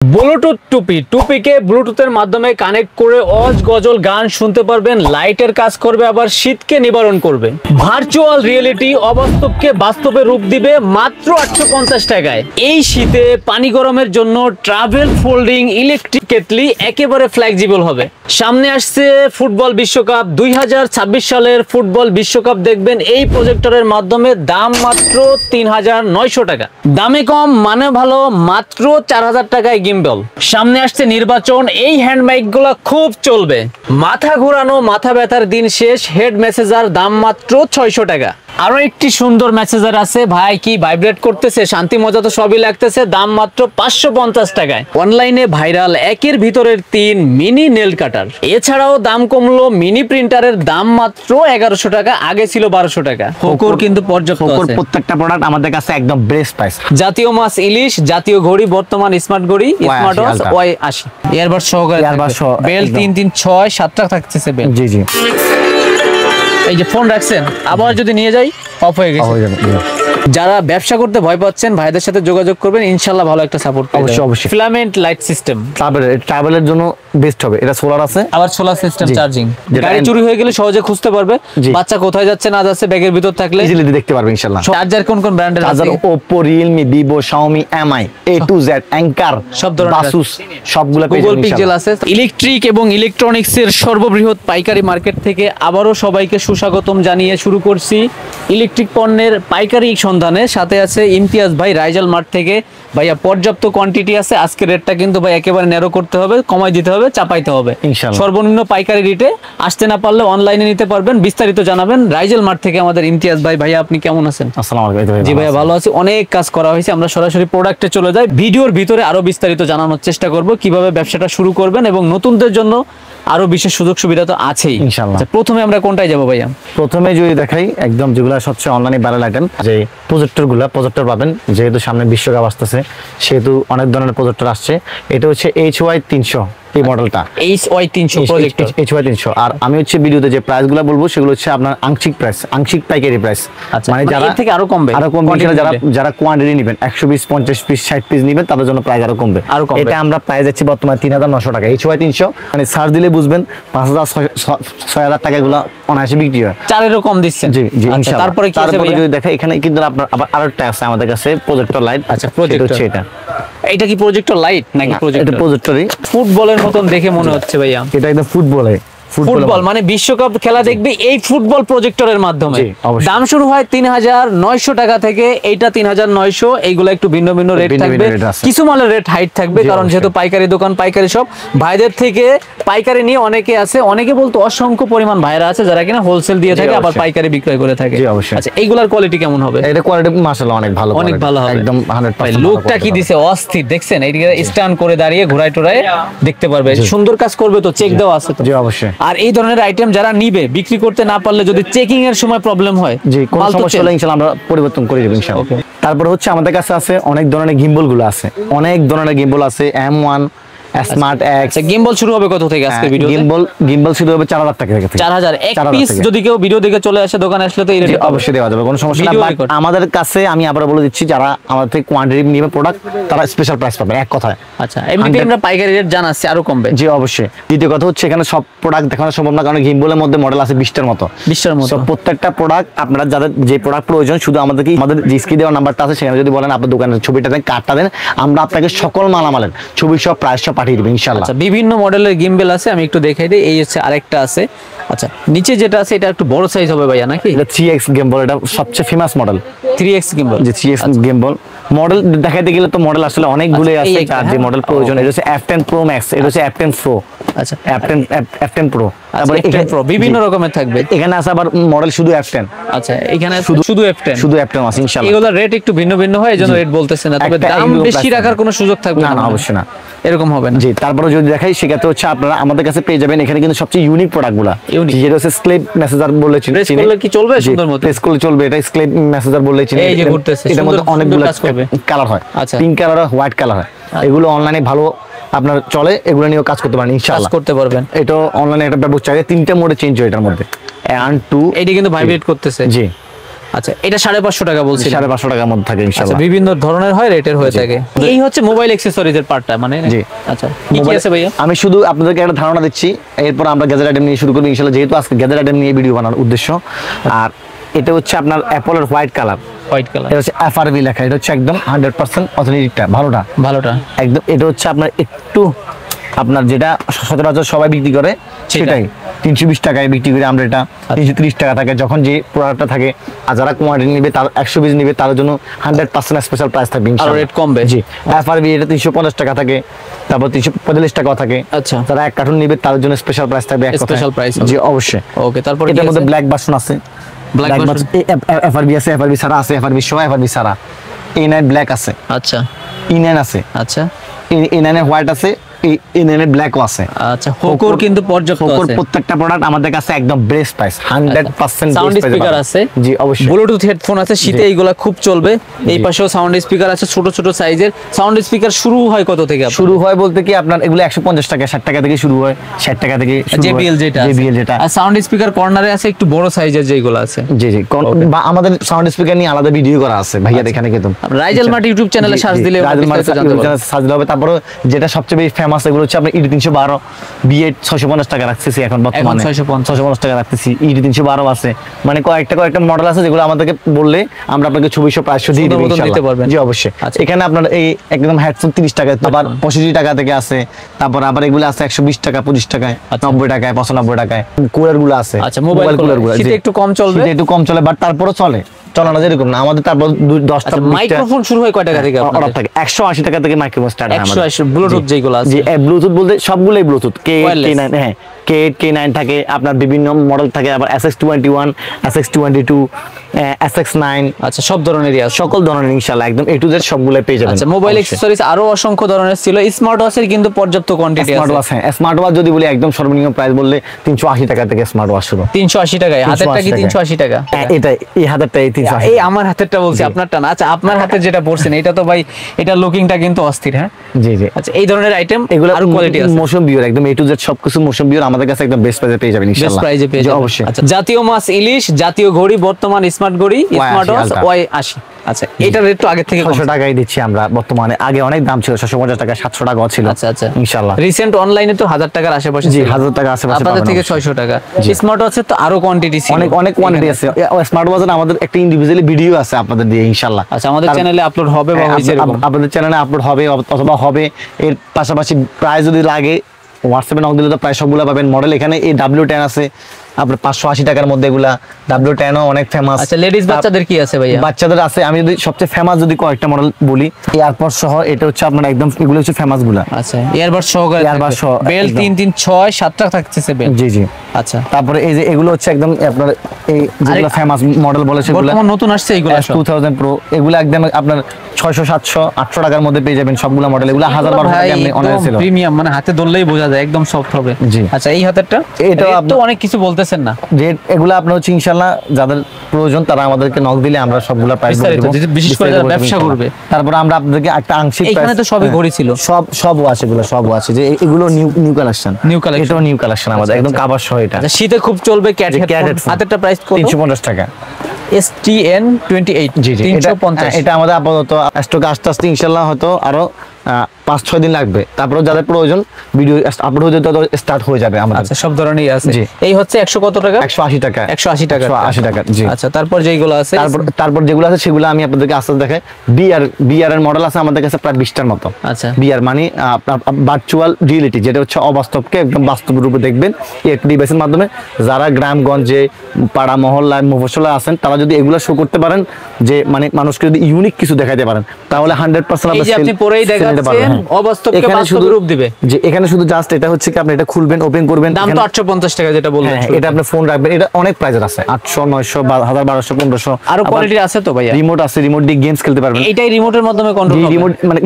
Bluetooth টুপিকে ব্লুটুথের মাধ্যমে connect করে অজ গজল গান শুনতে পারবেন, লাইটের কাজ করবে, আবার শীতকে নিবারণ করবে। ভার্চুয়াল রিয়েলিটি অবাস্তবকে বাস্তবে রূপ দিবে মাত্র 850 টাকায়। এই শীতে পানি গরমের জন্য ট্রাভেল ফোল্ডিং ইলেকট্রিক কেটলি একেবারে ফ্লেক্সিবল হবে। সামনে আসছে ফুটবল বিশ্বকাপ, 2026 সালের ফুটবল বিশ্বকাপ দেখবেন এই প্রজেক্টরের মাধ্যমে। দাম মাত্র 3900 টাকা। দামে কম মানে ভালো, মাত্র 4000 টাকায় গিম্বল। সামনে আসছে নির্বাচন, এই হ্যান্ড মাইক গুলা খুব চলবে। মাথা ঘোরানো, মাথা ব্যথার দিন শেষ। হেড মেসেজার, দাম মাত্র 600 টাকা। আরো একটি সুন্দর মেসেজার আছে ভাই, কি ভাইব্রেট করতেছে, শান্তি মজা তো সবই লাগতেছে। দাম মাত্র 550 টাকায়। অনলাইনে ভাইরাল একের ভিতরের 3 মিনি নেল কাটার। এছাড়াও দাম কমলো মিনি প্রিন্টারের, দাম মাত্র 1100 টাকা, আগে ছিল 1200 টাকা। হোকোর কিন্তু পর্যাপ্ত আছে। প্রত্যেকটা প্রোডাক্ট আমাদের কাছে একদম বেস্ট প্রাইস। জাতীয় মাছ ইলিশ, জাতীয় ঘড়ি, বর্তমান স্মার্ট ঘড়ি স্মার্ট ওয়াচ Y80 এয়ারবাড সহকারে, বেল 336 7টা থাকতেছে বেল। জি জি। এই যে ফোন রাখছেন, আবার যদি নিয়ে যাই অফ হয়ে গেছে। যারা ব্যবসা করতে ভয় পাচ্ছেন ভাইদের সাথে যোগাযোগ করবেন, ইনশাআল্লাহ ভালো একটা সাপোর্ট পাবেন। অবশ্যই অবশ্যই। ফিলামেন্ট লাইট সিস্টেম ট্রাভেলের জন্য বেস্ট হবে। এটা সোলার আছে, আবার সোলার সিস্টেম চার্জিং। গাড়ি চুরি হয়ে গেলে সহজে খুঁজতে পারবে, বাচ্চা কোথায় যাচ্ছে না যাচ্ছে ব্যাগের ভিতর থাকলে ইজিলি দেখতে পারবে ইনশাআল্লাহ। চার্জার কোন কোন ব্র্যান্ডের আছে? Charger Oppo, Realme, Vivo, Xiaomi, MI, A to Z, Anker, সব ধরনের Asus সবগুলো পেয়ে গুগল যাবেন পিক্সেল ইনশাআল্লাহ। আছে। ইলেকট্রিক এবং ইলেকট্রনিক্স এর সর্ববৃহৎ পাইকারি মার্কেট থেকে আবারও সবাইকে সুস্বাগতম জানিয়ে শুরু করছি ইলেকট্রিক পণ্যের পাইকারি সন্ধানে। সাথে আছে ইমতিয়াজ ভাই রাইজাল মার্ট থেকে। ভাইয়া পর্যাপ্ত কোয়ান্টিটি আছে, আজকে রেটটা কিন্তু ভাই একেবারে ন্যারো করতে হবে, কমাই দিতে হবে, চাপাইতে হবে ইনশাআল্লাহ। সর্বনিম্ন পাইকারি রেটে। আসতে না পারলে অনলাইনে নিতে পারবেন, বিস্তারিত জানাবেন রাইজাল মার্ট থেকে আমাদের ইমতিয়াজ ভাই। ভাইয়া আপনি কেমন আছেন? আসসালামু আলাইকুম। জি ভাইয়া ভালো আছি। অনেক কাজ করা হয়েছে, আমরা সরাসরি প্রোডাক্টে চলে যাই। ভিডিওর ভিতরে আরো বিস্তারিত জানানোর চেষ্টা করব কিভাবে ব্যবসাটা শুরু করবেন, এবং নতুনদের জন্য আরো বিশেষ সুযোগ সুবিধা তো আছেই ইনশাআল্লাহ। প্রথমে আমরা কোনটায় যাব ভাইয়া? প্রথমে যদি দেখাই একদম যেগুলো সবচেয়ে অনলাইনে ভাইরাল আইটেম, যে প্রজেক্টর পাবেন। যেহেতু সামনে বিশ্বকাপ আসতেছে সেহেতু অনেক ধরনের প্রজেক্টর আসছে। এটা হচ্ছে HY300 এই মডেলটা, HY300 প্রজেক্টর, HY300। আর আমি হচ্ছে ভিডিওতে যে প্রাইসগুলো বলবো সেগুলো হচ্ছে আপনার আংশিক প্রাইস, আংশিক পাইকারি প্রাইস। মানে যারা এর থেকে আরো কমবে, যারা কোয়ান্টিটি নেবেন 100 পিস 50 পিস 60 পিস নেবেন তাদের জন্য প্রাইস আরো কমবে। এটা আমরা প্রাইস যাচ্ছি বর্তমানে 3900 টাকা। HY300 মানে সার্চ দিলে বুঝবেন 5000 6000 টাকা এগুলো অনায়াসে বিক্রি হয়। চারেরও কম দিচ্ছেন। জি জি ইনশাআল্লাহ। তারপরে কি আছে ভাইয়া? যদি দেখেন এখানে কিন্তু আপনার আবার আরেকটা আছে আমাদের কাছে, প্রজেক্টর লাইট। আচ্ছা, প্রজেক্টর হচ্ছে এটা কি প্রজেক্টর লাইট নাকি প্রজেক্টর? এটা প্রজেক্টরই। ফুটবলের মতন দেখে মনে হচ্ছে ভাইয়া। এটা একদম ফুটবল মানে বিশ্বকাপ খেলা দেখবে এই ফুটবল প্রজেক্টরের মাধ্যমে। দাম শুরু হয় 3900 টাকা থেকে, এইটা 3900। এইগুলো একটু ভিন্ন ভিন্ন রেট থাকবে, কিছু মালের রেট হাইট থাকবে, কারণ যেহেতু পাইকারি দোকান, পাইকারি সব ভাইদের থেকে পাইকারি নিয়ে অনেকে আছে, অনেকে বলতো অসংখ্য পরিমাণ ভাইরা আছে যারা কিনা হোলসেল দিয়ে থাকে আবার পাইকারি বিক্রয় করে থাকে। আচ্ছা, এইগুলার কোয়ালিটি কেমন হবে? এটা কোয়ালিটি মাশাআল্লাহ অনেক ভালো, অনেক ভালো হবে একদম 100%। লোকটা কি দিছে অস্থির, দেখছেন? এইদিকে স্ট্যান্ড করে দাঁড়িয়ে ঘোরায় টোরায় দেখতে পারবে, সুন্দর কাজ করবে তো, চেক দেওয়া আছে তো। জি অবশ্যই। আর এই ধরনের আইটেম যারা নিবে, বিক্রি করতে না পারলে যদি চেকিং এর সময় প্রবলেম হয়, জি কোন সমস্যা হলে ইনশাআল্লাহ আমরা পরিবর্তন করে দেব ইনশাআল্লাহ। তারপর হচ্ছে আমাদের কাছে আছে অনেক ধরনের গিম্বল গুলো আছে, অনেক ধরনের গিম্বল আছে। M1 smart x. গিম্বল শুরু হবে কত থেকে আজকে ভিডিওতে? গিম্বল শুরু হবে 4000 টাকা থেকে। 4000 এক পিস। যদি কেউ ভিডিও দেখে চলে আসে দোকানে আসলে তো এই রেটে অবশ্যই দেওয়া যাবে, কোনো সমস্যা না। বাট আমাদের কাছে আমি আবার বলে দিচ্ছি, যারা আমাদের থেকে কোয়ান্টিটি নিবে প্রোডাক্ট তারা স্পেশাল প্রাইস পাবে এক কথায়। আচ্ছা, এমনিতে আমরা পাইকারি রেট জানাচ্ছি, আরো কমবে। জি অবশ্যই। দ্বিতীয় কথা হচ্ছে এখানে সব প্রোডাক্ট দেখানো সম্ভব না, কারণ গিম্বলের মধ্যে মডেল আছে 20টার মতো। প্রত্যেকটা প্রোডাক্ট আপনারা যাদের যে প্রোডাক্ট প্রয়োজন শুধু আমাদেরকে আমাদের যে স্ক্রিনে দেওয়া নাম্বারটা আছে সেখানে যদি বলেন আপনার দোকানের ছবিটা দেন, কার্ডটা দেন, আমরা আপনাকে সকল মালামালের ছবি সহ প্রাইস সহ পাঠিয়ে দেব ইনশাআল্লাহ। বিভিন্ন মডেলের গিম্বল আছে, আমি একটু দেখাই দিই। এই হচ্ছে আরেকটা আছে। আচ্ছা, নিচে যেটা আছে এটা একটু বড় সাইজ হবে ভাইয়া নাকি? এটা 3x গিম্বল, এটা সবচেয়ে ফেমাস মডেল 3x গিম্বল। যে 3x গিম্বল মডেল দেখাইতে গেলে তো মডেল আসলে অনেকগুলো আছে, যার যে মডেল প্রয়োজন। এটা হচ্ছে F10 Pro Max, এটা হচ্ছে F10 Pro। আচ্ছা, F10 Pro। তারপরে F10 Pro বিভিন্ন রকমের থাকবে। এখানে আছে আবার মডেল শুধু F10। আচ্ছা, এখানে শুধু F10 আছে ইনশাআল্লাহ। এগুলোর রেট একটু ভিন্ন ভিন্ন হয়, এজন্য রেট বলতেছে না, তবে দাম বেশি রাখার কোনো সুযোগ থাকবে না। না অবশ্যই না, এরকম হবে না। জি। তারপরে যদি দেখাই সেক্ষেত্রে হচ্ছে আপনারা আমাদের কাছে পেয়ে যাবেন এখানে কিন্তু সবচেয়ে ইউনিক প্রোডাক্টগুলো, যেটা হচ্ছে স্ক্লেপ মেসেজার বলেছেন। প্রেস করলে কি চলবে? সুন্দর মতো প্রেস করলে চলবে। এটা স্ক্লেপ মেসেজার বলেছেন। এই যে ঘুরতেছে, এটার মধ্যে অনেকগুলো কালার হয়। আচ্ছা, পিঙ্ক কালার হয়, হোয়াইট কালার হয়। এগুলো অনলাইনে ভালো আপনার চলে, এগুলো নিয়েও কাজ করতে পারেন ইনশাআল্লাহ, করতে পারবেন। এটা অনলাইনে একটা ব্যবস্থা আছে, 3টা মোডে চেঞ্জ হয় এটার মধ্যে। 1 2 এইটা কিন্তু ভাইব্রেট করতেছে। জি। আচ্ছা এটা 550 টাকা বলছি, 550 টাকার মধ্যে থাকে ইনশাআল্লাহ। আচ্ছা বিভিন্ন ধরনের হয়, রেটের হয়ে থাকে। এই হচ্ছে মোবাইল অ্যাকসেসরিজের পার্টটা মানে। জি আচ্ছা কি কি আছে ভাইয়া? আমি শুধু আপনাদেরকে একটা ধারণা দিচ্ছি, এরপর আমরা গ্যাজেট আইটেম নিয়ে শুরু করব ইনশাআল্লাহ, যেহেতু আজকে গ্যাজেট আইটেম নিয়ে ভিডিও বানানোর উদ্দেশ্য। আর এটা হচ্ছে আপনার অ্যাপলের হোয়াইট কালার, এটা হচ্ছে এফআরবি লেখা, এটা হচ্ছে একদম 100% অথেন্টিকটা, ভালোটা একদম। এটা হচ্ছে আপনার একটু আপনার যেটা সচরাচর সবাই বিক্রি করে সেটাই 320 টাকায় বিক্রি করে আমরা এটা 330 টাকা থাকে। যখন যে প্রোডাক্টটা থাকে আর যারা কোয়ান্টিটি নেবে, তার 100 পিস নেবে, তার জন্য 100% স্পেশাল প্রাইস থাকবে ইনশাআল্লাহ, আর রেট কমবে। জি এফআরবি এটা 350 টাকা থাকে, তারপর 345 টাকাও থাকে। আচ্ছা যারা 1 কার্টুন নেবে তার জন্য স্পেশাল প্রাইস থাকবে, স্পেশাল প্রাইস। জি অবশ্যই। ওকে তারপর এটার মধ্যে ব্ল্যাক ভার্সন আছে, ব্ল্যাক ভার্সন এফআরবি আছে, এফআরবি ছাড়া আছে, এফআরবি সহ এফআরবি ছাড়া। A9 ব্ল্যাক আছে, আচ্ছা E9 আছে, আচ্ছা A9 এর হোয়াইট আছে, A9 এর ব্ল্যাকও আছে। আচ্ছা হোকোর কিন্তু পর্যাপ্ত আছে। হোকোর প্রত্যেকটা প্রোডাক্ট আমাদের কাছে একদম বেস্ট প্রাইস, 100% সাউন্ড স্পিকার আছে, জি অবশ্যই। ব্লুটুথ হেডফোন আছে, শীতে এইগুলা খুব চলবে। এই পাশেও সাউন্ড স্পিকার আছে, ছোট ছোট সাইজের সাউন্ড স্পিকার। শুরু হয় কত থেকে? শুরু হয় বলতে কি আপনার এগুলো 150 টাকা 60 টাকা থেকে শুরু হয়, 60 টাকা থেকে শুরু হয় JBL যেটা। আর সাউন্ড স্পিকার কর্নারে আছে একটু বড় সাইজের যেগুলো আছে। জি বা আমাদের সাউন্ড স্পিকার নিয়ে আলাদা ভিডিও করা আছে ভাইয়া, এখানে কিন্তু রাইজেল মার্ট ইউটিউব চ্যানেলে সার্চ দিলে সার্চ দিলে হবে। তারপরে যেটা সবচেয়ে বেশি ফেমাস এগুলো হচ্ছে আপনার ED 312 B8 650 টাকা রাখতেছি এখন বর্তমানে, 650 টাকা রাখতেছি। ED 312 আছে, মানে কয়েকটা মডেল আছে যেগুলো আমাদেরকে বললে আমরা আপনাকে 2400 প্রাইসও দিয়ে দেব ইনশাআল্লাহ। জি অবশ্যই। এখানে আপনার এই একদম হেডফোন 30 টাকা, আবার 65 টাকা থেকে আছে, তারপর আবার এগুলো আছে 120 টাকা, 25 টাকায়, 90 টাকায়, 95 টাকায়। কুলার গুলো আছে, আচ্ছা মোবাইল কুলার গুলো শীতে একটু কম চলবে, একটু কম চলে, বাট তারপরও চলে না যেরকম না আমাদের। তারপর 10টা মাইক্রোফোন শুরু হয় কয় টাকা থেকে? অর্ডার থাকে 180 টাকা থেকে মাইক্রোফোন স্টার্ট হয় আমাদের। 180 ব্লুটুথ যেগুলো আছে, জি ব্লুটুথ বলতে সবগুলোই ব্লুটুথ। K9 হ্যাঁ K8 K9 থাকে, আপনার বিভিন্ন মডেল থাকে, আবার SX21 SX22 SX9, আচ্ছা সব ধরনেরই আছে, সকল ধরনের ইনশাআল্লাহ একদম A to Z সবগুলো পেয়ে যাবেন। আচ্ছা মোবাইল অ্যাকসেসরিজ আরো অসংখ্য ধরনের ছিল। স্মার্ট ওয়াচের কিন্তু পর্যাপ্ত কোয়ান্টিটি আছে। স্মার্ট ওয়াচ, হ্যাঁ স্মার্ট ওয়াচ যদি বলি একদম সর্বনিম্ন প্রাইস বললে 380 টাকা থেকে স্মার্ট ওয়াচ শুরু। 380 টাকায় হাতেরটা কি 380 টাকা? এটা এই হাতেরটা এই 380। এই আমার হাতেরটা বলছি, আপনারটা না। আচ্ছা আপনার হাতে যেটা পড়ছেন এটা তো ভাই এটা লুকিংটা কিন্তু অস্থির। হ্যাঁ জি আচ্ছা এই ধরনের আইটেম এগুলো আর কোয়ালিটি আছে, মোশন ভিউর একদম A to Z সবকিছু মোশন ভিউর আমাদের কাছে একদম বেস্ট প্রাইসে পেয়ে যাবেন ইনশাআল্লাহ। বেস্ট প্রাইসে পেয়ে যাবেন অবশ্যই। আচ্ছা জাতীয় মাছ ইলিশ, জাতীয় ঘড়ি, বর্তমান স্মার্ট ঘড়ি, স্মার্ট ওয়াচ Y80। আচ্ছা এটার রেট তো আগে থেকে 600 টাকায় দিচ্ছি আমরা বর্তমানে, আগে অনেক দাম ছিল 650 টাকা 700 টাকাও ছিল। আচ্ছা ইনশাআল্লাহ। রিসেন্ট অনলাইনে তো 1000 টাকার আশেপাশে, জি 1000 টাকা আশেপাশে আপনাদের থেকে 600 টাকা। স্মার্ট ওয়াচের তো আরো কোয়ান্টিটি ছিল, অনেক কোয়ান্টিটি আছে। স্মার্ট ওয়াচের আমাদের একটা ইন্ডিভিজুয়ালি ভিডিও আছে আপনাদের দিয়ে ইনশাআল্লাহ। আচ্ছা আমাদের চ্যানেলে আপলোড হবে বা হয়েছে এরকম? আপনাদের চ্যানেলে আপলোড হবে অথবা হবে। এর পাশাপাশি প্রাইস যদি লাগে হোয়াটসঅ্যাপে নক দিলে তো প্রায় সবগুলো পাবেন মডেল। এখানে এই W10 আছে আপনার 580 টাকার মধ্যে, এগুলা W10 ও অনেক ফেমাস। আচ্ছা লেডিস বাচ্চাদের কি আছে ভাইয়া? বাচ্চাদের আছে, আমি যদি সবচেয়ে ফেমাস যদি কয়েকটা মডেল বলি, এয়ারপড সহ এটা হচ্ছে আপনার একদম এগুলো হচ্ছে ফেমাস গুলা। আচ্ছা এয়ারবাড সহকারে, এয়ারবাড সহ বেল 336 7টা থাকতেছে বেল। জি আচ্ছা তারপরে এই যে এগুলো হচ্ছে একদম আপনার এই যেগুলো ফেমাস মডেল বলে সেগুলো বর্তমান নতুন আসছে এগুলো 2000 প্রো, এগুলো একদম আপনার 600 700 800 টাকার মধ্যে পেয়ে যাবেন সবগুলো মডেল। এগুলো 1000 1200 টাকা এমনি অনেক ছিল, প্রিমিয়াম, মানে হাতে ধরলেই বোঝা যায় একদম সফট হবে। জি আচ্ছা এই হাতেরটা এটা তো অনেক কিছু বলতেছেন না, রেট এগুলো আপনার হচ্ছে ইনশাআল্লাহ যাদের প্রয়োজন তারা আমাদেরকে নক দিলে আমরা সবগুলো প্রাইস বলে দেব, বিশেষ করে যারা ব্যবসা করবে। তারপর আমরা আপনাদেরকে একটা আংশিক প্রাইস, এখানে তো সবই ঘড়ি ছিল, সব আছে, এগুলো সব আছে যে এগুলো নিউ কালেকশন, এটাও নিউ কালেকশন আমাদের একদম কভার সহ। এটা শীতে খুব চলবে ক্যাট হেডফোন। হাতেরটা প্রাইস কত? 350 টাকা। STN28 350। এটা আমাদের আপাতত স্টকে আস্তে আস্তে ইনশাআল্লাহ হয়তো আরো 5-6 দিন লাগবে, তারপরে যাদের প্রয়োজন ভিডিও আপলোড হয়ে যেতে স্টার্ট হয়ে যাবে আমাদের। আচ্ছা সব ধরনেরই আছে। এই হচ্ছে 100 কত টাকা? 180 টাকা। 180 টাকা, 180 টাকা জি। আচ্ছা তারপর যেগুলো আছে, তারপর যেগুলো আছে সেগুলো আমি আপনাদেরকে আস্তে আস্তে দেখাই। বিআর এর মডেল আছে আমাদের কাছে প্রায় 20টার মতো। আচ্ছা বিআর মানে ভার্চুয়াল রিয়েলিটি, যেটা হচ্ছে অবাস্তবকে একদম বাস্তব রূপে দেখবেন এই একটা ডিভাইসের মাধ্যমে। যারা গ্রামগঞ্জে পাড়া মহল্লায় মফস্বলে আছেন তারা যদি এগুলো শো করতে পারেন, যে মানে মানুষকে যদি ইউনিক কিছু দেখাতে পারেন, তাহলে 100% আপনি পরেই দেখাচ্ছেন অবাস্তবকে বাস্তব রূপ দিবে। যে এখানে শুধু জাস্ট এটা হচ্ছে কি আপনি এটা খুলবেন, ওপেন করবেন, দাম তো 850 টাকা যেটা বললেন। এটা আপনি ফোন রাখবেন, এটা অনেক প্রাইসের আছে, 800 900 1000 1200 1500 আরো কোয়ালিটি আছে তো ভাইয়া। রিমোট আছে, রিমোট দিয়ে গেমস খেলতে পারবেন। এটাই রিমোটের মাধ্যমে কন্ট্রোল হবে। রিমোট মানে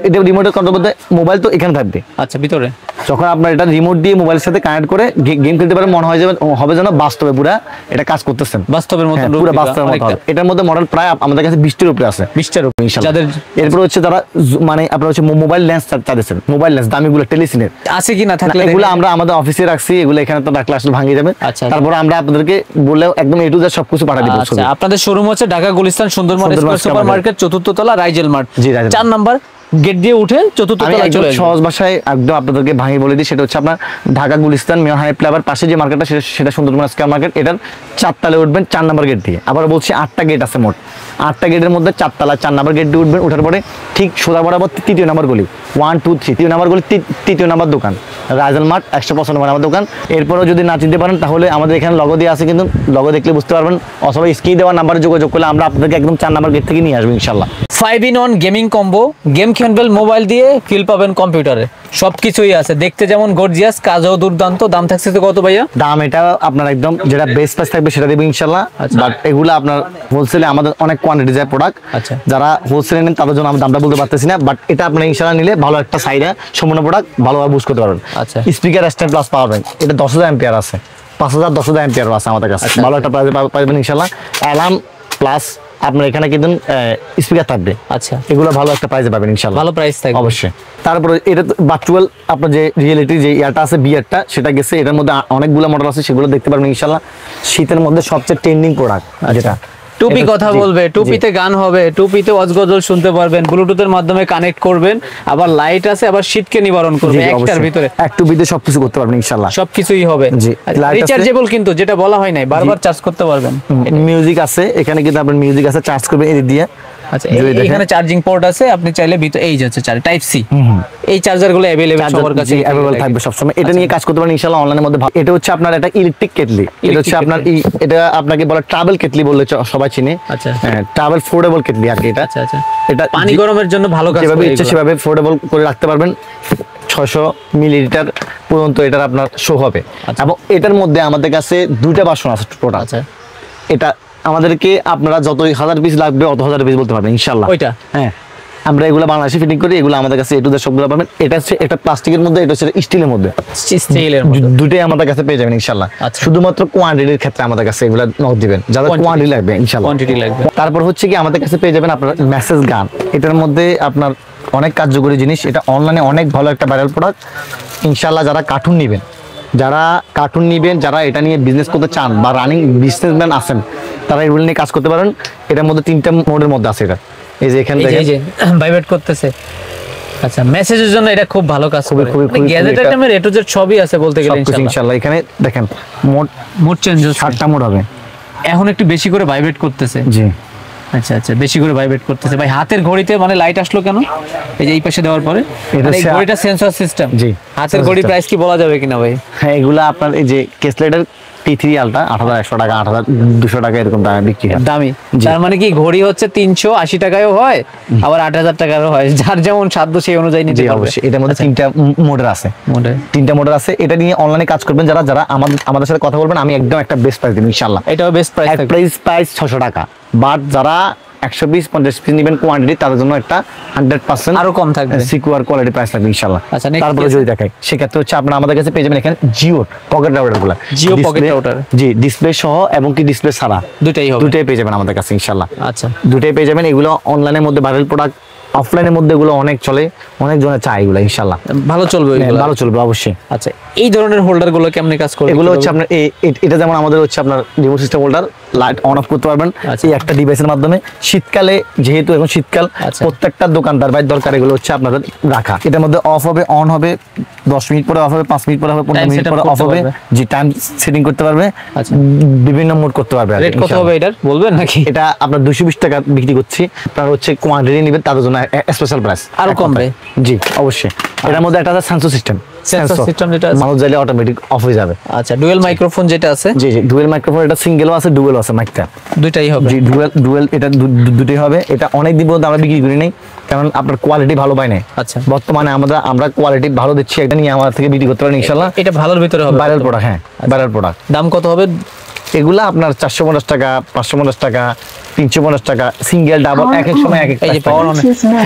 এটা রিমোটের কন্ট্রোল বলতে মোবাইল তো এখানে থাকবে, আচ্ছা ভিতরে যখন আপনার এটা রিমোট দিয়ে মোবাইলের সাথে কানেক্ট করে গেম খেলতে পারেন, মনে হয় হবে যেন বাস্তবে পুরো এটা কাজ করতেছেন, বাস্তবের মতো পুরো বাস্তবের মতো। এটার মধ্যে মডেল প্রায় আমাদের কাছে 20টার উপরে আছে, 20টার উপরে। যাদের এরপর হচ্ছে তারা মানে আপনার হচ্ছে মোবাইল মোবাইল লেন্স চাইছেন, মোবাইল লেন্স দামিগুলো টেলিসিনের আছে কিনা থাকলে এগুলো আমরা আমাদের অফিসে রাখছি, এগুলো এখানে তো রাখলে আসলে ভাঙিয়ে যাবে। আচ্ছা। তারপর আমরা আপনাদেরকে বললেও একদম এ টু জেড সবকিছু পাঠিয়ে দিব। আচ্ছা, আপনাদের শোরুম হচ্ছে Dhaka Gulistan Sundarban super market, 4th তলা, রাইজেল মার্ট, 4 নাম্বার গেট দিয়ে উঠে 4th তলায় চলে আসবেন। সহজ ভাষায় একদম আপনাদেরকে ভাঙিয়ে বলে দিই, সেটা হচ্ছে আপনার ঢাকা গুলিস্তান মেয়র হাই ফ্লাইওভার পাশে যে মার্কেটটা সেটা সুন্দরবন স্কয়ার মার্কেট, এটার 4 তলায় উঠবেন 4 নাম্বার গেট দিয়ে। আবার বলছি 8টা গেট আছে মোট, 8টা গেটের মধ্যে 4 তলা 4 নাম্বার গেট দিয়ে উঠবেন। উঠার পরে ঠিক সোজা বরাবর 3য় নাম্বার গলি, 1 2 3 3 নাম্বার গলি, 3য় নাম্বার দোকান রাইজেল মার্ট 195 নাম্বার দোকান। এরপরেও যদি না চিনতে পারেন তাহলে আমাদের এখানে লগো দিয়ে আছে, কিন্তু লগো দেখলে বুঝতে পারবেন, অথবা স্ক্রিনে দেওয়া নাম্বারে যোগাযোগ করলে আমরা আপনাদেরকে একদম 4 নাম্বার গেট থেকে নিয়ে আসবো ইনশাআল্লাহ। 5-in-1 গেমিং কম্বো, গেম খেলবেন মোবাইল দিয়ে, ফিল পাবেন কম্পিউটারে, সবকিছুই আছে। দেখতে যেমন গর্জিয়াস, কাজও দুর্দান্ত। দাম থাকছে তো কত ভাইয়া? দাম এটা আপনার একদম যেটা বেস্ট প্রাইস থাকবে সেটা দেবো ইনশাআল্লাহ। বাট এগুলো আপনার হোলসেলে আমাদের অনেক কোয়ান্টিটি যায় প্রোডাক্ট। আচ্ছা, যারা হোলসেলে নেন তাদের জন্য আমরা দামটা বলতে পারতেছি না, বাট এটা আপনার ইনশাআল্লাহ নিলে ভালো একটা সাইডে সম্পূর্ণ প্রোডাক্ট ভালোভাবে বুঝ করতে পারবেন। আচ্ছা, speaker stand plus power bank, এটা 10,000 এম্পিয়ার আছে, 5,000 10,000 এম্পিয়ার আছে আমাদের কাছে। ভালো একটা প্রাইসে পাবেন ইনশাআল্লাহ। অ্যালার্ম প্লাস আপনার এখানে কিন্তু স্পিকার থাকবে। আচ্ছা, এগুলো ভালো একটা প্রাইসে পাবেন ইনশাআল্লাহ, ভালো প্রাইস থাকবে অবশ্যই। তারপরে এটা ভার্চুয়াল আপনার যে রিয়েলিটি যে ইয়াটা আছে বিয়ারটা, সেটা গেছে, এটার মধ্যে অনেকগুলো মডেল আছে, সেগুলো দেখতে পারবেন ইনশাআল্লাহ। শীতের মধ্যে সবচেয়ে ট্রেন্ডিং প্রোডাক্ট যেটা। টুপি কথা বলবে, টুপিতে গান হবে, টুপিতে অজগজল শুনতে পারবেন, ব্লুটুথের মাধ্যমে কানেক্ট করবেন, আবার লাইট আছে, আবার শীতকে নিবারণ করবে একটার ভিতরে। এক টুপিতে সবকিছু করতে পারবেন ইনশাআল্লাহ, সবকিছুই হবে। রিচার্জেবল কিন্তু, যেটা বলা হয় নাই, বারবার চার্জ করতে পারবেন। মিউজিক আছে এখানে, কিন্তু আপনার মিউজিক আছে, চার্জ করবেন এদিক দিয়ে। আচ্ছা, এখানে চার্জিং পোর্ট আছে, আপনি চাইলে ভিতরে এই যাচ্ছে চার্জ টাইপ সি, এই চার্জার গুলো अवेलेबल সবার কাছে अवेलेबल থাকবে সব সময়। এটা নিয়ে কাজ করতে পারেন ইনশাআল্লাহ অনলাইনের মধ্যে। এটা হচ্ছে আপনার একটা ইলেকট্রিক কেটলি, এটা হচ্ছে আপনার এটা আপনাকে বলে ট্রাভেল কেটলি বললে সবাই চিনে। আচ্ছা, হ্যাঁ, ট্রাভেল ফোর্ডেবল কেটলি আর কি এটা। আচ্ছা আচ্ছা, এটা পানি গরমের জন্য ভালো কাজ যেভাবে করে, ইচ্ছে সেভাবে ফোর্ডেবল করে রাখতে পারবেন। 600 মিলিলিটার পর্যন্ত এটার আপনার শো হবে। এবং এটার মধ্যে আমাদের কাছে 2টা ভার্সন আছে টোটাল। আচ্ছা, এটা আমাদেরকে আপনারা যত 1000 পিস লাগবে অত 1000 পিস বলতে পারবেন ইনশাআল্লাহ। ওইটা হ্যাঁ, আমরা এগুলো বাংলাদেশে ফিটিং করি, এগুলো আমাদের কাছে এ টু জেড সবগুলো পাবেন। এটা হচ্ছে একটা প্লাস্টিকের মধ্যে, এটা হচ্ছে স্টিলের মধ্যে, স্টিলের মধ্যে, দুটোই আমাদের কাছে পেয়ে যাবেন ইনশাআল্লাহ। শুধুমাত্র কোয়ান্টিটির ক্ষেত্রে আমাদের কাছে এগুলো নক দিবেন, যাদের কোয়ান্টিটি লাগবে ইনশাআল্লাহ, কোয়ান্টিটি লাগবে। তারপর হচ্ছে কি আমাদের কাছে পেয়ে যাবেন আপনার মেসেজ গান। এটার মধ্যে আপনার অনেক কার্যকরী জিনিস, এটা অনলাইনে অনেক ভালো একটা ভাইরাল প্রোডাক্ট ইনশাআল্লাহ। যারা কার্টুন নেবেন, যারা এটা নিয়ে বিজনেস করতে চান বা রানিং বিজনেসম্যান আছেন, তারা এগুলো নিয়ে কাজ করতে পারেন। এটার মধ্যে 3টা মোডের মধ্যে আছে। এটা এই যে এখানে দেখেন, এই যে ভাইব্রেট করতেছে। আচ্ছা, মেসেজের জন্য এটা খুব ভালো কাজ করে। গ্যাজেট আইটেমের এ টু জেড সবই আছে বলতে গেলে ইনশাআল্লাহ। এখানে দেখেন মোড চেঞ্জ হচ্ছে, 7টা মোড হবে। এখন একটু বেশি করে ভাইব্রেট করতেছে। জি, আচ্ছা আচ্ছা, বেশি করে ভাইব্রেট করতেছে। ভাই হাতের ঘড়িতে মানে লাইট আসলো কেন? এই যে এই পাশে দেওয়ার পরে এই ঘড়িটা সেন্সর সিস্টেম। জি, হাতের ঘড়ি প্রাইস কি বলা যাবে কিনা ভাই? হ্যাঁ, এগুলা আপনার এই যে কেসলেটার T3 আলটা 8100 টাকা, 8200 টাকা এরকম দামে বিক্রি হয়। দামি। তার মানে কি ঘড়ি হচ্ছে 380 টাকায়ও হয়, আবার 8000 টাকারও হয়, যার যেমন সাধ্য সেই অনুযায়ী নিতে পারবে। অবশ্যই এটার মধ্যে 3টা মোডের আছে, 3টা মোডের আছে। এটা নিয়ে অনলাইনে কাজ করবেন যারা আমাদের সাথে কথা বলবেন, আমি একদম একটা বেস্ট প্রাইস দিই ইনশাআল্লাহ। এটাও বেস্ট প্রাইস থাকবে, প্রাইস 600 টাকা। বাট যারা 120-50 পিস নেবেন কোয়ান্টিটি, তাদের জন্য একটা 100% আরো কম থাকবে, সিকিউর কোয়ালিটি প্রাইস থাকবে ইনশাআল্লাহ। আচ্ছা, তারপরে যদি দেখাই সেক্ষেত্রে হচ্ছে আপনারা আমাদের কাছে পেয়ে যাবেন এখানে জিও পকেট রাউটারগুলো, জিও পকেট রাউটার, জি, ডিসপ্লে সহ এবং কি ডিসপ্লে ছাড়া দুটাই পেয়ে যাবেন আমাদের কাছে ইনশাআল্লাহ। আচ্ছা, দুটাই পেয়ে যাবেন। এগুলো অনলাইনের মধ্যে ভাইরাল প্রোডাক্ট, অফলাইনের মধ্যে এগুলো অনেক চলে, অনেক জনের চাই এগুলো ইনশাআল্লাহ, ভালো চলবে অবশ্যই। আচ্ছা, এই ধরনের হোল্ডার গুলো কেমনে কাজ করবে? এগুলো হচ্ছে আপনার এটা যেমন আমাদের হচ্ছে আপনার remote system holder, light on of করতে পারবেন এই একটা ডিভাইসের মাধ্যমে। শীতকালে যেহেতু এখন শীতকাল, প্রত্যেকটা দোকানদার ভাই দরকার এগুলো হচ্ছে আপনাদের রাখা। এটার মধ্যে অফ হবে, অন হবে, 10 মিনিট পরে অফ হবে, 5 মিনিট পরে হবে, 15 মিনিট পরে অফ হবে। জি, টাইম সেটিং করতে পারবে, বিভিন্ন মোড করতে পারবে। রেট কত হবে এটার বলবেন নাকি? এটা আপনার 220 টাকা বিক্রি করছি। আপনার হচ্ছে কোয়ান্টিটি নেবেন তাদের জন্য স্পেশাল প্রাইস আরো কমবে। জি, অবশ্যই। এটার মধ্যে একটা আছে সেন্সর সিস্টেম, যেটা মানুষ চাইলে অটোমেটিক অফ হয়ে যাবে। আচ্ছা, ডুয়াল মাইক্রোফোন যেটা আছে, জি, ডুয়াল মাইক্রোফোন, এটা সিঙ্গেলও আছে, ডুয়ালও আছে, মাইকটা দুইটাই হবে। জি, ডুয়াল এটা দুটোই হবে। এটা অনেক দিন পর্যন্ত আমরা বিক্রি করি নাই, কারণ আপনার কোয়ালিটি ভালো পাই নাই। আচ্ছা, বর্তমানে আমরা কোয়ালিটি ভালো দিচ্ছি, এটা নিয়ে আমার থেকে বিক্রি করতে পারেন ইনশাআল্লাহ। এটা ভালোর ভিতরে হবে, ভাইরাল প্রোডাক্ট। হ্যাঁ, ভাইরাল প্রোডাক্ট। দাম কত হবে? এগুলা আপনার 450 টাকা, 550 টাকা, 350 টাকা সিঙ্গেল ডাবল এক এক সময় এক এক এই যে power on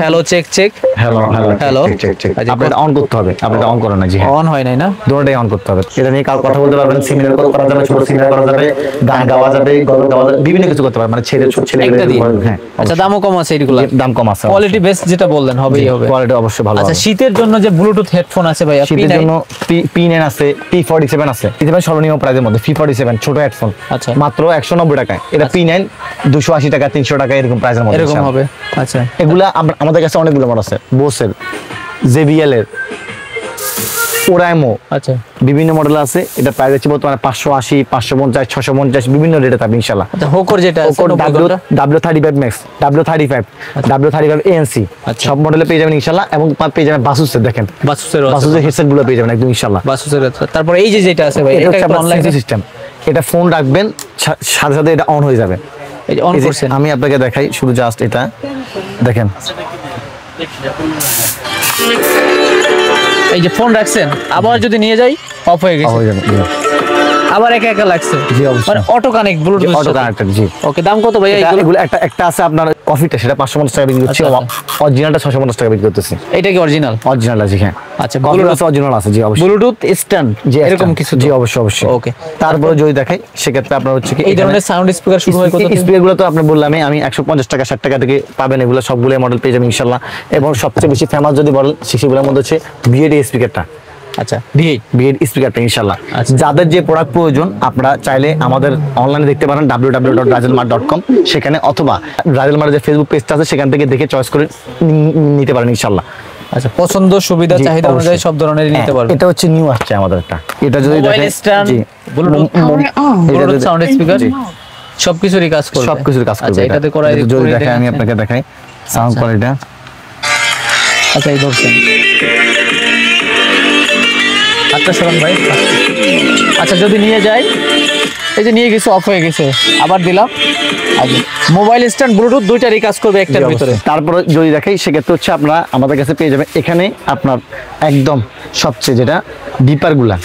hello check check hello hello check আপনাদের অন করতে হবে, আপনাদের অন করা না। জি অন হয় নাই না, দুটোটাই অন করতে হবে। এটা নিয়ে কাল কথা বলতে পারবেন, সেমিনার করা যাবে, ছোট সেমিনার করা যাবে, গান গাওয়া যাবে, গল্প গাওয়া যাবে, বিভিন্ন কিছু করতে পারবেন, মানে ছেলে ছোট ছেলে। হ্যাঁ আচ্ছা, দামও কম আছে এগুলো, দাম কম আছে, কোয়ালিটি বেস্ট যেটা বললেন হবেই হবে, কোয়ালিটি অবশ্যই ভালো। আচ্ছা শীতের জন্য যে ব্লুটুথ হেডফোন আছে ভাই, শীতের জন্য P9 আছে, P47 আছে, P47 সর্বনিম্ন প্রাইসের মধ্যে, P47 ছোট হেডফোন আচ্ছা মাত্র 190 টাকায়। এটা P9 280 টাকা 300 টাকা এরকম প্রাইসের মধ্যে এরকম হবে। আচ্ছা এগুলা আমাদের কাছে অনেকগুলো মডেল আছে, বোসের, JBL এর, ওরাইমো, আচ্ছা বিভিন্ন মডেল আছে। এটা প্রাইস হচ্ছে বর্তমানে 580 550 650 বিভিন্ন রেটে থাকবে ইনশাআল্লাহ। আচ্ছা হোকর যেটা আছে W35 Max, W35, W35 ANC সব মডেলে পেয়ে যাবেন ইনশাআল্লাহ। এবং পেয়ে যাবেন বাসুসের, দেখেন বাসুসের হেডসেট গুলো পেয়ে যাবেন একদম ইনশাআল্লাহ। বাসুসের। তারপর এই যে যেটা আছে ভাই, এটা একটা অনলাইন সিস্টেম, এটা ফোন রাখবেন সাথে সাথে এটা অন হয়ে যাবে। এই যে অন করছেন, আমি আপনাকে দেখাই শুধু জাস্ট এটা দেখেন, এই যে ফোন রাখছেন আবার যদি নিয়ে যাই অফ হয়ে গেছে, হয়ে যাবে। আবার একা একা লাগছে, জি অবশ্যই, মানে auto connect Bluetooth auto connected. জি ওকে, দাম কত ভাই এগুলো? একটা আছে আপনার কফিটা, সেটা 550 টাকা বিক্রি করছি, অরিজিনালটা 650 টাকা বিক্রি করতেছি। এটা কি অরিজিনাল? অরিজিনাল আছে হ্যাঁ। আচ্ছা ব্লুটুথ অরিজিনাল আছে, জি অবশ্যই। ব্লুটুথ স্ট্যান্ড জি এরকম কিছু? জি অবশ্যই অবশ্যই। ওকে, তারপরে যদি দেখাই সেক্ষেত্রে আপনার হচ্ছে কি এই ধরনের সাউন্ড স্পিকার শুরু হয় কত? স্পিকার গুলো তো আপনি বললামই, আমি 150 টাকা 60 টাকা থেকে পাবেন, এগুলো সবগুলো মডেল পেয়ে যাবেন ইনশাআল্লাহ। এবং সবচেয়ে বেশি ফেমাস যদি বলেন সেগুলোর মধ্যে হচ্ছে V8 স্পিকারটা। আচ্ছা V8 স্পিকারটা ইনশাআল্লাহ। আচ্ছা। যাদের যে প্রোডাক্ট প্রয়োজন আপনারা চাইলে আমাদের অনলাইনে দেখতে পারেন www.rajelmart.com, সেখানে অথবা রাজেলমার্টের যে ফেসবুক পেজটা আছে সেখান থেকে দেখে চয়েস করে নিতে পারেন ইনশাআল্লাহ। আচ্ছা, পছন্দ সুবিধা চাহিদা অনুযায়ী সব ধরনের নিতে পারবেন। এটা হচ্ছে নিউ আসছে আমাদের এটা যদি দেখেন, জি ব্লুটুথ সাউন্ড স্পিকার সবকিছুরই কাজ করবে, সবকিছুর কাজ করবে। আচ্ছা এটাতে করা যদি দেখেন আমি আপনাকে দেখাই সাউন্ড কোয়ালিটি। আচ্ছা এই ধরছেন, আচ্ছা শোন ভাই, আচ্ছা যদি নিয়ে যাই, এই যে নিয়ে গেছে অফ হয়ে গেছে, আবার দিলাম। আচ্ছা মোবাইল স্ট্যান্ড ব্লুটুথ দুইটারই কাজ করবে একটার ভিতরে। তারপরে যদি দেখাই সেক্ষেত্রে হচ্ছে আপনারা আমাদের কাছে পেয়ে যাবেন এখানে আপনার একদম সবচেয়ে যেটা ডিপার গুলা,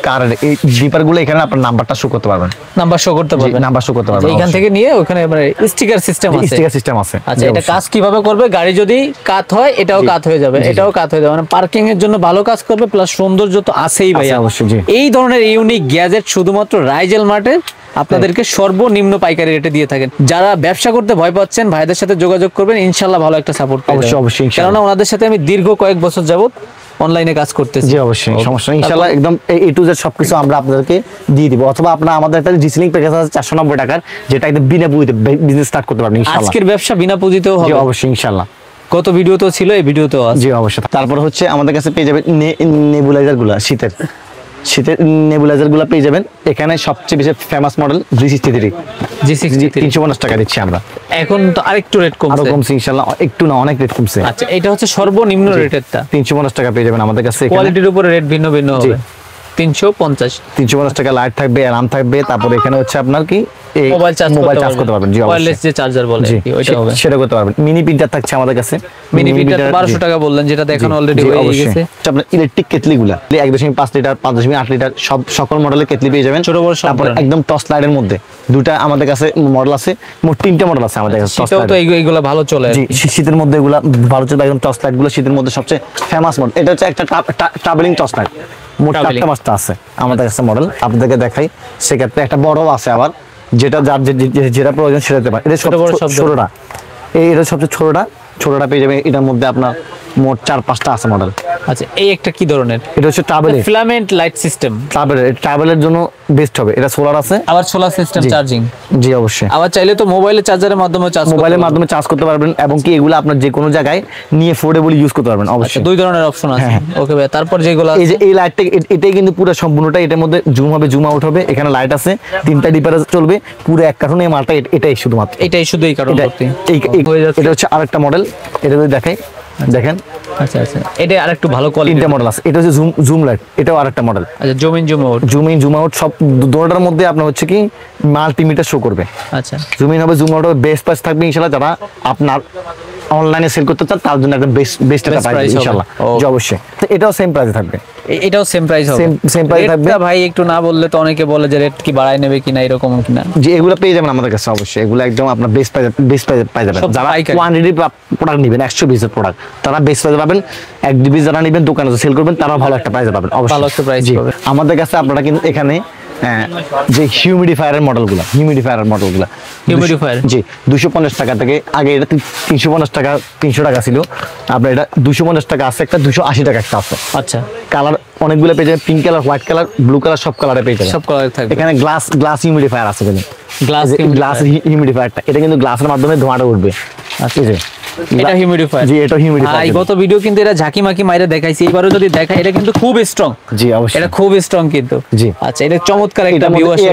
কারের এই ডিপার গুলো এখানে আপনার নাম্বারটা শো করতে পারবেন, নাম্বার শো করতে পারবেন, নাম্বার শো করতে পারবেন। এখান থেকে নিয়ে ওখানে মানে স্টিকার সিস্টেম আছে, স্টিকার সিস্টেম আছে। আচ্ছা এটা কাজ কিভাবে করবে? গাড়ি যদি কাত হয় এটাও কাত হয়ে যাবে, এটাও কাত হয়ে যাবে, মানে পার্কিং এর জন্য ভালো কাজ করবে, প্লাস সৌন্দর্য তো আছেই ভাই অবশ্যই। এই ধরনের ইউনিক গ্যাজেট শুধুমাত্র রাইজেল মার্টে আপনাদেরকে সর্বনিম্ন পাইকারি রেটে দিয়ে থাকেন। যারা ব্যবসা করতে ভয় পাচ্ছেন ভাইদের সাথে যোগাযোগ করবেন, ইনশাআল্লাহ ভালো একটা সাপোর্ট পাবেন। অবশ্যই অবশ্যই, কারণ ওনাদের সাথে আমি দীর্ঘ কয়েক বছর যাবত অনলাইনে কাজ করতেছি। জি অবশ্যই, সমস্যা নেই ইনশাআল্লাহ, একদম A to Z সবকিছু আমরা আপনাদেরকে দিয়ে দিব। অথবা আপনারা আমাদের একটা জিসিলিং প্যাকেজ আছে 490 টাকার, যেটা একদম বিনা পুঁজিতে বিজনেস স্টার্ট করতে পারবেন ইনশাআল্লাহ। আজকের ব্যবসা বিনা পুঁজিতেও হবে। জি অবশ্যই ইনশাআল্লাহ, কত ভিডিওতেও ছিল, এই ভিডিওতেও আছে। জি অবশ্যই। তারপর হচ্ছে আমাদের কাছে পেয়ে যাবেন নেবুলাইজার গুলা, শীতের নেবুলাইজার গুলা পেয়ে যাবেন এখানে। সবচেয়ে বেশি ফেমাস মডেল G63 350 টাকা দিচ্ছি আমরা। এখন তো আরেকটু রেট কমছে, আরো কমছে ইনশাআল্লাহ, একটু না অনেক রেট কমছে। আচ্ছা এটা হচ্ছে সর্বনিম্ন রেটেরটা, 350 টাকা পেয়ে যাবেন আমাদের কাছে। কোয়ালিটির উপরে রেট ভিন্ন ভিন্ন হবে। 350 টাকা লাইট থাকবে, অ্যালার্ম থাকবে। তারপর এখানে হচ্ছে আপনার কি মোবাইল চার্জ করতে পারবেন, জি ওয়্যারলেস যে চার্জার বলে কি ওইটা হবে, সেটা করতে পারবেন। মিনি প্রিন্টার থাকছে আমাদের কাছে, মিনি প্রিন্টার 1200 টাকা বললেন, যেটা দেখানো অলরেডি হয়ে গেছে। আপনার ইলেকট্রিক কেটলিগুলা 1.5 লিটার 5.8 লিটার সকল মডেলের কেটলি পেয়ে যাবেন, ছোট বড়। তারপর একদম টস লাইটের মধ্যে দুটো আমাদের কাছে মডেল আছে, মোট 3টে মডেল আছে আমাদের কাছে। সেটাও তো এইগুলা ভালো চলে, জি শীতের মধ্যে এগুলা ভালো চলে, একদম টস লাইট গুলো শীতের মধ্যে সবচেয়ে ফেমাস মডেল। এটা হচ্ছে একটা ট্রাভেলিং টস লাইট, মোট 4টা আছে আমাদের কাছে মডেল, আপনাদেরকে দেখাই। সেক্ষেত্রে একটা বড় আছে আবার, যেটা যার যেটা প্রয়োজন সেটা দিতে পারে। এটা ছোটটা, এটা সবচেয়ে ছোটটা পেয়ে যাবে। এটার মধ্যে আপনার মোট 4-5টা আছে মডেল। আচ্ছা এই একটা কি ধরনের? এটা হচ্ছে ট্রাভেল ফিলামেন্ট লাইট সিস্টেম, ট্রাভেলের জন্য বেস্ট হবে। এটা সোলার আছে, আবার সোলার সিস্টেম চার্জিং। জি অবশ্যই। আবার চাইলে তো মোবাইলের চার্জারের মাধ্যমে চার্জ করতে পারবেন, এবং কি এগুলো আপনার যে কোনো জায়গায় নিয়ে ফোর্ডেবল ইউজ করতে পারবেন। অবশ্যই দুই ধরনের অপশন আছে। ওকে ভাই, তারপর যেগুলো এই যে এই লাইটটা, এটাই কিন্তু পুরো সম্পূর্ণটা এটার মধ্যে জুম হবে, জুম আউট হবে। এখানে লাইট আছে, 3টা ডিপারেন্স চলবে, পুরো এক কার্টুন। এই মালটা এটাই শুধুমাত্র, এটাই শুধু এই কার্টুন করতে। এটা হচ্ছে আরেকটা মডেল, এটা যদি দেখাই, দেখেন। আচ্ছা আচ্ছা, এটা আরেকটু ভালো কোয়ালিটির মডেল আছে। এটা হচ্ছে জুম লাইট, এটাও আরেকটা মডেল। আচ্ছা জুম ইন জুম আউট সব দুটোটার মধ্যে আপনার হচ্ছে কি মাল্টিমিটার শো করবে। আচ্ছা জুম ইন হবে, জুম আউট হবে, বেস্ট প্রাইস থাকবে ইনশাআল্লাহ। যারা আপনার অনলাইনে সেল করতে চান তার জন্য একদম বেস্ট একটা প্রাইস ইনশাআল্লাহ, জি অবশ্যই। তো এটাও সেম প্রাইসে থাকবে। এটাও সেম প্রাইস হবে? সেম প্রাইস থাকবে ভাই একটু না বললে তো অনেকে বলে যে রেট কি বাড়ায় নেবে কিনা এরকম কিনা। যে এগুলো পেয়ে যাবেন আমাদের কাছে অবশ্যই, এগুলো একদম আপনার বেস্ট প্রাইস পাই যাবেন। যারা কোয়ান্টিটি প্রোডাক্ট নেবেন 100 পিসের প্রোডাক্ট তারা বেস্ট প্রাইস পাবেন, 1-2 পিস যারা নেবেন দোকানে সেল করবেন তারা ভালো একটা প্রাইস পাবেন অবশ্যই, ভালো একটা প্রাইস পাবেন। আমাদের কাছে আপনারা কিন্তু এখানে যে হিউমিডিফায়ারের মডেলগুলো জি 250 টাকা থেকে, আগে এটা 350 টাকা 300 টাকা ছিল, আপনার এটা 250 টাকা আছে, একটা 280 টাকা একটা আছে। আচ্ছা, কালার অনেকগুলো পেয়ে যাবেন, pink colour, white colour, blue colour, সব কালারে পেয়ে যাবেন, সব কালার থাকবে। এখানে গ্লাস হিউমিডিফায়ার আছে কিন্তু গ্লাস হিউমিডিফায়ারটা, এটা কিন্তু গ্লাসের মাধ্যমে ধোঁয়াটা উঠবে। আচ্ছা এটা হিউমিডিফায়ার? জি এটা হিউমিডিফায়ার। এই গত ভিডিও কিন্তু এটা ঝাঁকি মাকি মাইরে দেখাইছি, এবারও যদি দেখাই এটা কিন্তু খুব স্ট্রং। জি অবশ্যই, এটা খুব স্ট্রং কিন্তু। জি আচ্ছা, এটা চমৎকার একটা ভিউ আছে।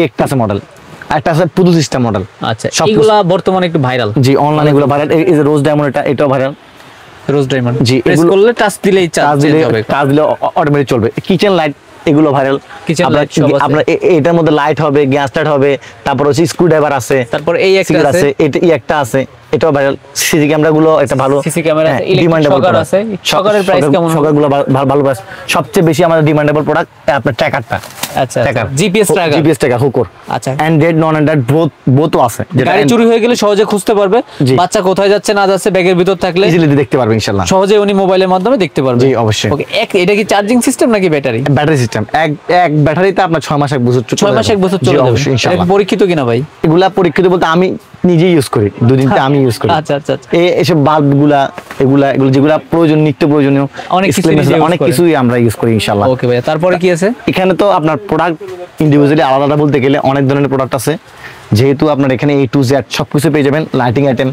একটা আছে মডেল, একটা আছে পুদু সিস্টেম মডেল। আচ্ছা, এগুলা বর্তমানে একটু ভাইরাল। জি অনলাইনে এগুলো ভাইরাল। এই যে রোজ ডায়মন্ড, এটাও ভাইরাল, রোজ ডায়মন্ড। জি প্রেস করলে টাচ দিলেই চার্জ হবে, টাচ দিলে অটোমেটিক চলবে। কিচেন লাইট এগুলো ভাইরাল, আপনার এটার মধ্যে লাইট হবে, গ্যাস লাইট হবে, তারপর হচ্ছে স্ক্রু ড্রাইভার আছে, তারপর এই একটা আছে, এটা একটা আছে, এটাও ভাইরাল। সিসি ক্যামেরা গুলো একটা ভালো, সিসি ক্যামেরা ডিমান্ডেবল আছে। শকারের প্রাইস কেমন? শকার গুলো ভালো প্রাইস। সবচেয়ে বেশি আমাদের ডিমান্ডেবল প্রোডাক্ট আপনার ট্র্যাকারটা। আচ্ছা, জিপিএস ট্র্যাকার হুকর। আচ্ছা, অ্যান্ড্রয়েড নন অ্যান্ড্রয়েড বোথও আছে। গাড়ি চুরি হয়ে গেলে সহজে খুঁজতে পারবে, বাচ্চা কোথায় যাচ্ছে না যাচ্ছে ব্যাগের ভিতর থাকলে ইজিলি দেখতে পারবে ইনশাআল্লাহ, সহজে উনি মোবাইলের মাধ্যমে দেখতে পারবে। জি অবশ্যই। ওকে, এটা কি চার্জিং সিস্টেম নাকি ব্যাটারি? Battery system. এক ব্যাটারিতে আপনার 6 মাস 1 বছর চলে যাবে ইনশাআল্লাহ। পরীক্ষিত কিনা ভাই? এগুলা পরীক্ষিত বলতে আমি নিজে ইউজ করি, দুদিনতে আমি ইউজ করি। আচ্ছা আচ্ছা, এসব বাল্ব গুলা এগুলো যেগুলা প্রয়োজন, নিত্য প্রয়োজনীয় অনেক কিছুই আমরা ইউজ করি ইনশাআল্লাহ। ওকে ভাই, তারপরে কি আছে এখানে? তো আপনার প্রোডাক্ট ইন্ডিভিজুয়ালি আলাদা বলতে গেলে অনেক ধরনের প্রোডাক্ট আছে, যেহেতু আপনার এখানে A to Z সবকিছু পেয়ে যাবেন। লাইটিং আইটেম,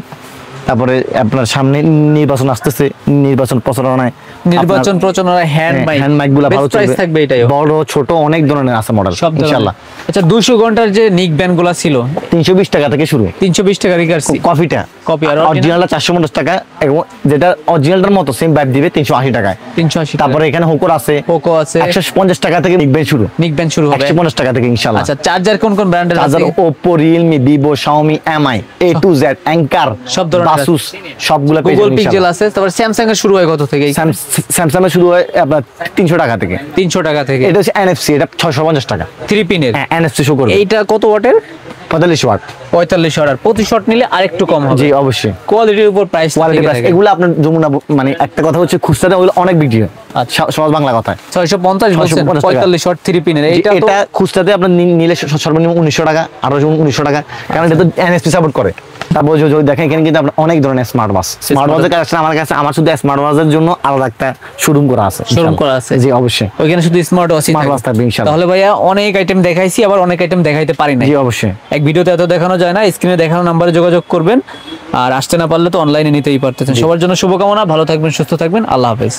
তারপরে আপনার সামনে নির্বাচন আসতেছে, নির্বাচন প্রচারণায় হ্যান্ড মাইক গুলা ভালো চলবে, থাকবে এটাই বড় ছোট অনেক ধরনের আছে মডেল ইনশাআল্লাহ। আচ্ছা, 200 ঘন্টার যে নিক ব্যান্ড গুলা ছিল 320 টাকা থেকে শুরু। 320 টাকা রিকার্সি কপি, আর অরিজিনালটা 450 টাকা, এবং যেটা অরিজিনালটার মতো সেম ভাইব দিবে 380 টাকায়। 380। তারপরে এখানে হোকো আছে 150 টাকা থেকে নিক ব্যান্ড শুরু হবে 150 টাকা থেকে ইনশাআল্লাহ। আচ্ছা, চার্জার কোন ব্র্যান্ডের আছে? Oppo, Realme, Vivo, Xiaomi, MI, A to Z, Anker, সব ধরনের Asus সবগুলো পেয়ে যাবেন। Google Pixel আছে। তারপর স্যামসাং এর শুরু হয় কত থেকে? স্যামসাং এর শুরু হয় আপনার 300 টাকা থেকে। 300 টাকা থেকে। এটা হচ্ছে NFC, এটা 650 টাকা 3 পিনের। হ্যাঁ, NFC শো করবে। এইটা কত ওয়াটের? 45 ওয়াট। 45 ওয়াট। প্রতি শট নিলে আরেকটু কম হবে। জি অবশ্যই। কোয়ালিটির উপর প্রাইস এগুলো আপনার যমুনা, মানে একটা কথা হচ্ছে খুচরা ওগুলো অনেক বিক্রি হয়। আচ্ছা, সহজ বাংলা কথায় 650 বলছেন 45 শট 3 পিনের। এটা খুচরাতে আপনার নিলে সর্বনিম্ন 1900 টাকা, আরো 1900 টাকা, কারণ এটা তো NFC সাপোর্ট করে। তারপর যদি দেখেন এখানে কিন্তু আপনার অনেক ধরনের স্মার্ট ওয়াচের কালেকশন আমার কাছে। আমার শুধু স্মার্ট ওয়াচের জন্য আলাদা একটা শোরুম করা আছে। জি অবশ্যই, ওইখানে শুধু স্মার্ট ওয়াচ থাকবে ইনশাআল্লাহ। তাহলে ভাইয়া অনেক আইটেম দেখাইছি, আবার অনেক আইটেম দেখাইতে পারি না। জি অবশ্যই, এক ভিডিওতে এত দেখানো যায় না। স্ক্রিনে দেখানো নাম্বারে যোগাযোগ করবেন, আর আসতে না পারলে তো অনলাইনে নিতেই পারতেছেন। সবার জন্য শুভকামনা, ভালো থাকবেন, সুস্থ থাকবেন, আল্লাহ হাফেজ।